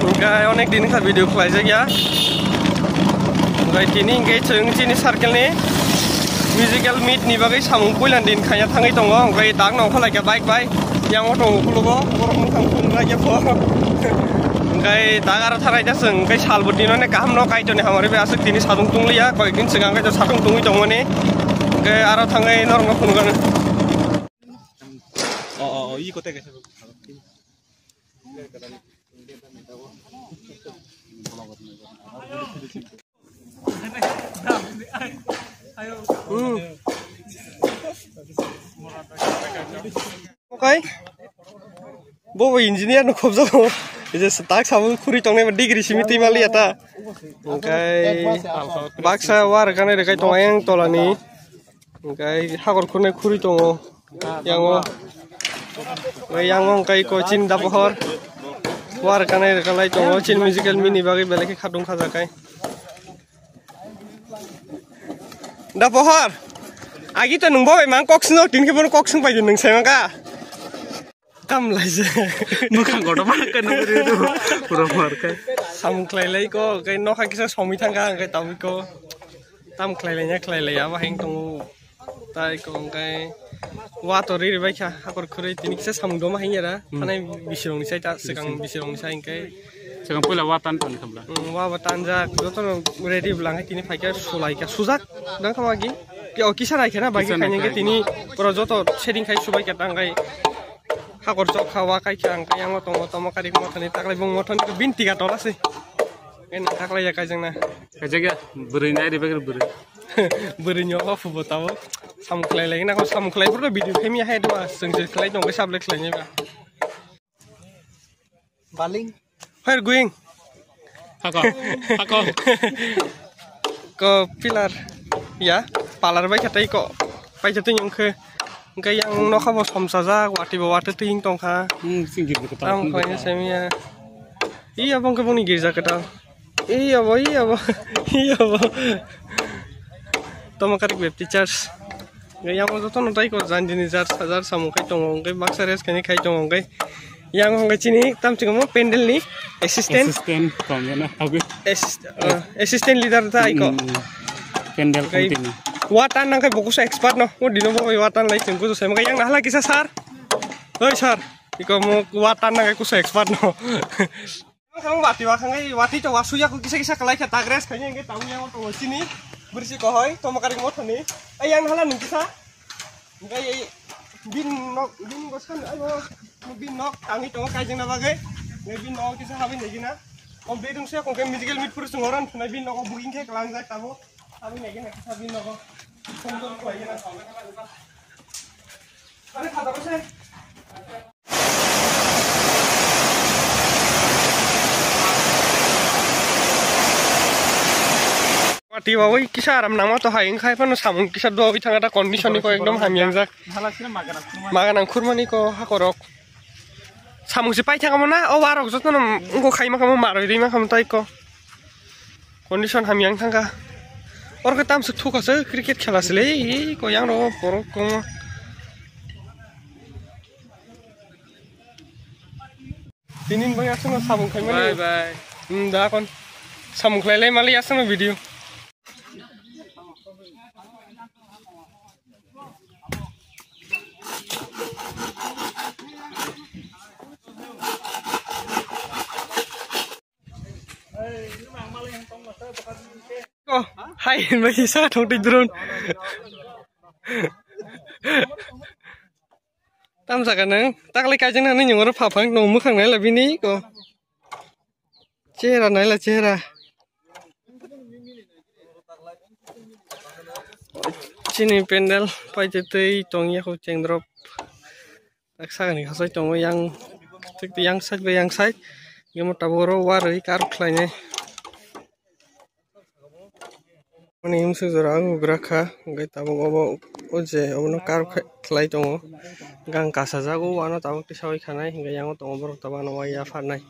Enggak, onek din ka video klajak ya. Enggak kini enggak jeung sini circle ni musical meet ni bagai samung puilan din khanya thangai tongo enggak dang nong khalai ka bike bike yang auto khulugo borok mukang khung raja po. Enggak dagar tharai ja seng enggak salbut dino ne kaham no kai jone hamare be asuk tini sadung tungli ya koi din segang ka sadung tungi tongo ne. Enggak aro thangai norong khungan. Oh, 이 것도 계속 Okay. Bo engineer no khobjo. Ije stack sabun khuri tongne degree simiti mali ata. Okay. Baksa war kane rekai tongayang tolani. Okay, hagor khune khuri tongo. Yango yang kai coaching dapohor war kanai kalai tongo chin musical mini bagi beleki khadung khajakai dapohor agi to nungbo emang koksno tinke bon koksung pai nung semaka kam laise mukang godo makan nuru pura war kai sam klai ko kai no kha kisa somi thanga kai tawi ko tam klai ya ba heng tong tai ko kai watori baikha hakor khurei tini kisa samungdo ma hingera thanai bisirong sai ta segang bisirong sai kai segang pula watan ton khamla watan ja joto ready blangai tini faika sulai ka sujak dang kamagi ki okisa raikena bagi kanyenge tini pro joto setting khai subai ka tangai hakor jok khawa kai khang kai yang otomo tomo kari mothani taklai bung mothon ko binti ka tolase en taklai ya kai jangna kajaga burui nai re beger burui burui nyoba fubo tawo samklai lagi nak samklai pun video kami ada dua sengjer klai dong kesab lek klainya ba baling where going hako ko pilar ya palar bai katai ko pai jatuh yang ke enggak yang no khabo somsaja wati bawa tu ting tong kha singgir ko tam klainya semia iya bang ke buni girja kata iya bo tomakarik web teachers yang mau tuh nonton ikut janjini jar samukai tongong kai baksares kini kai tongong kai yang mau cini tam cuma pendel nih assistant tongnya assistant leader ta iko pendel continue watan nang kai fokus expert no mau dino mau watan lagi cengku tuh saya mau yang nah lagi sar oi sar iko mau watan nang kai kus expert no kamu wati tuh wasuya aku kisah kelai katagres kayaknya enggak tahu yang mau sini bersih kohoi tomakarik motor nih yang halan kisah enggak bin goskan ayo bin nok tangi tong kai jeng na bagai bin nok kisah habin lagi na om bedung saya kong musical meet purus ngoran na bin nok booking ke kelang jak tabo habin lagi na kisah bin nok songdon ko aja na ada kata apa sih Wati wawai kisah aram nama to haing khai pano samung kisah dua witang ada kondisi ni ko ekdom hamiang jak maganang kurmani ko hakorok samung si pai thang na o warok jotno ngko khai ma kamu maroi ri ma kamu tai ko kondisi hamiang thangka or ka tam suk thuka se cricket khela sele ko yang ro porok ko tinin bang asno samung khai mani bye da kon samung khai lai mali asno video Oh, hai masih sa thong tin drone. Tam sa kanang tak lai ka jang na ni ngor pha phang no mu khang nai la bini ko. Chehra nai la chehra. Chini pendel pai tetei tong ya ko cheng drop. Tak sa ni khasai tong yang tik yang side be yang side. Gemo taboro war ri kar khlai Mani imsu zorang beraka, gai tabung obo oje obo kar kelai tongo, gang kasa jago wano tabung tisawai kanai, gai yang tongo borok tabano waya farnai.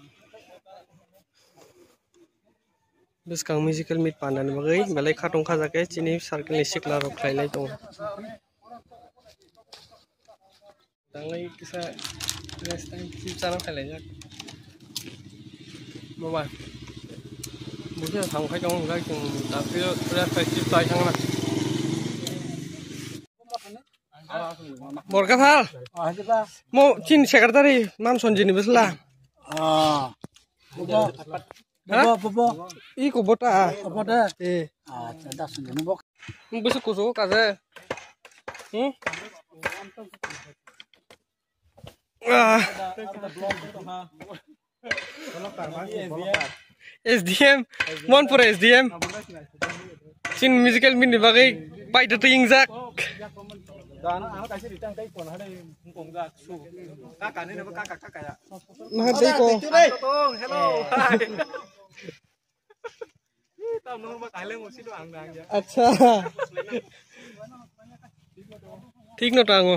Bes kang musical meet pandan bagai, balai khatong khajake chini circle ni sikla rok kelai lai tongo. Tangai kisah next time chip channel kelai jak. Mobile. Bukan thằng khách trong cái chừng đã phía ra phải chip tay thằng này. Một cái phal. Mo chin secretary mam sonjini besla. Bobo. Iko bota. Bota. Ada sonjini bok. Besok kuso kaze. SDM, one for SDM. Chin musical min dibagai pai tu ingzak. Nah, deko. Hello. Hi. अच्छा ठीक न टांगो